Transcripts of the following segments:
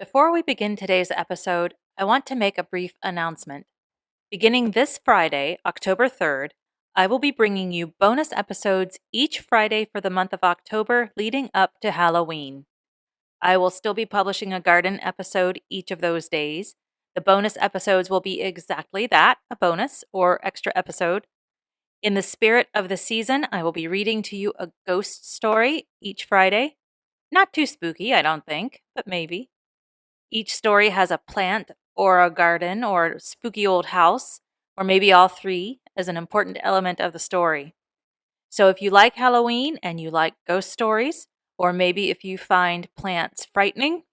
Before we begin today's episode, I want to make a brief announcement. Beginning this Friday, October 3rd, I will be bringing you bonus episodes each Friday for the month of October leading up to Halloween. I will still be publishing a garden episode each of those days. The bonus episodes will be exactly that, a bonus or extra episode. In the spirit of the season, I will be reading to you a ghost story each Friday. Not too spooky, I don't think, but maybe. Each story has a plant or a garden or spooky old house, or maybe all three, as an important element of the story. So if you like Halloween and you like ghost stories, or maybe if you find plants frightening,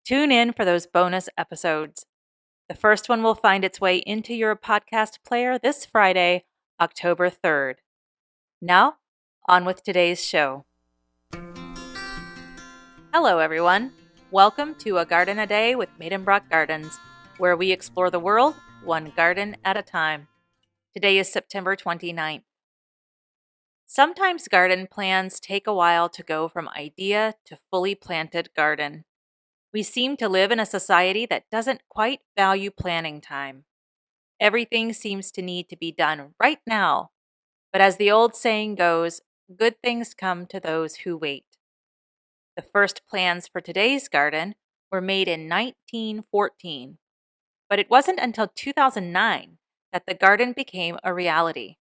tune in for those bonus episodes. The first one will find its way into your podcast player this Friday, October 3rd. Now, on with today's show. Hello, everyone. Welcome to A Garden a Day with Maidenbrock Gardens, where we explore the world one garden at a time. Today is September 29th. Sometimes garden plans take a while to go from idea to fully planted garden. We seem to live in a society that doesn't quite value planning time. Everything seems to need to be done right now. But as the old saying goes, good things come to those who wait. The first plans for today's garden were made in 1914, but it wasn't until 2009 that the garden became a reality.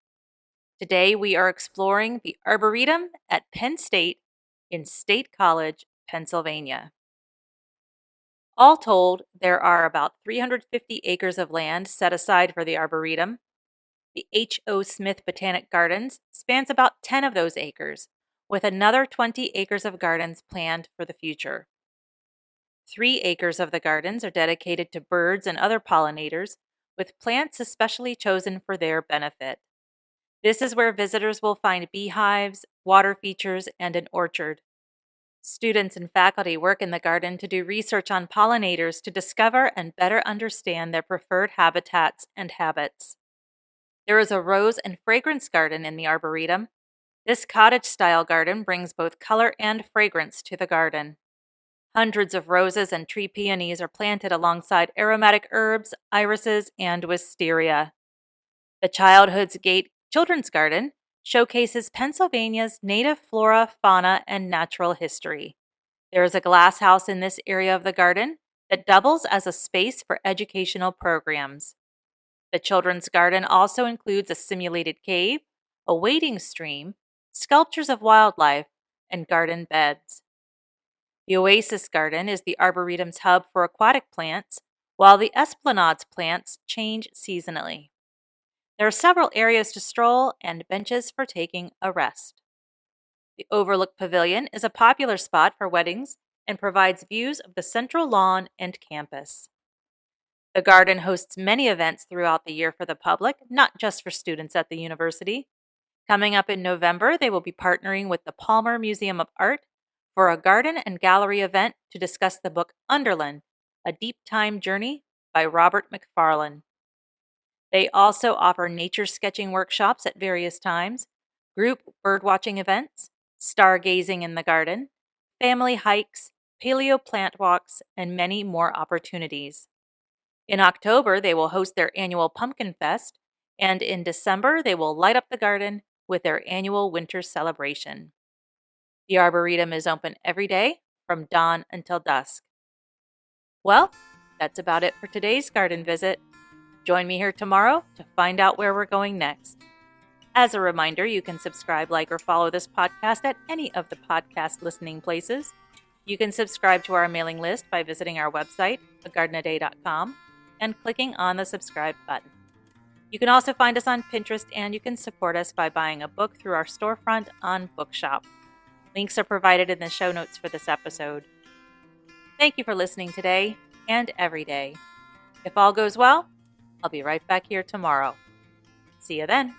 Today we are exploring the Arboretum at Penn State in State College, Pennsylvania. All told, there are about 350 acres of land set aside for the Arboretum. The H.O. Smith Botanic Gardens spans about 10 of those acres, with another 20 acres of gardens planned for the future. 3 acres of the gardens are dedicated to birds and other pollinators, with plants especially chosen for their benefit. This is where visitors will find beehives, water features, and an orchard. Students and faculty work in the garden to do research on pollinators to discover and better understand their preferred habitats and habits. There is a rose and fragrance garden in the Arboretum. This cottage-style garden brings both color and fragrance to the garden. Hundreds of roses and tree peonies are planted alongside aromatic herbs, irises, and wisteria. The Childhood's Gate Children's Garden showcases Pennsylvania's native flora, fauna, and natural history. There is a glass house in this area of the garden that doubles as a space for educational programs. The Children's Garden also includes a simulated cave, a wading stream, sculptures of wildlife, and garden beds. The Oasis Garden is the Arboretum's hub for aquatic plants, while the Esplanade's plants change seasonally. There are several areas to stroll and benches for taking a rest. The Overlook Pavilion is a popular spot for weddings and provides views of the central lawn and campus. The garden hosts many events throughout the year for the public, not just for students at the university. Coming up in November, they will be partnering with the Palmer Museum of Art for a garden and gallery event to discuss the book Underland, A Deep Time Journey by Robert McFarlane. They also offer nature sketching workshops at various times, group birdwatching events, stargazing in the garden, family hikes, paleo plant walks, and many more opportunities. In October, they will host their annual Pumpkin Fest, and in December, they will light up the garden with their annual winter celebration. The Arboretum is open every day from dawn until dusk. Well, that's about it for today's garden visit. Join me here tomorrow to find out where we're going next. As a reminder, you can subscribe, like, or follow this podcast at any of the podcast listening places. You can subscribe to our mailing list by visiting our website, agardenaday.com, and clicking on the subscribe button. You can also find us on Pinterest, and you can support us by buying a book through our storefront on Bookshop. Links are provided in the show notes for this episode. Thank you for listening today and every day. If all goes well, I'll be right back here tomorrow. See you then.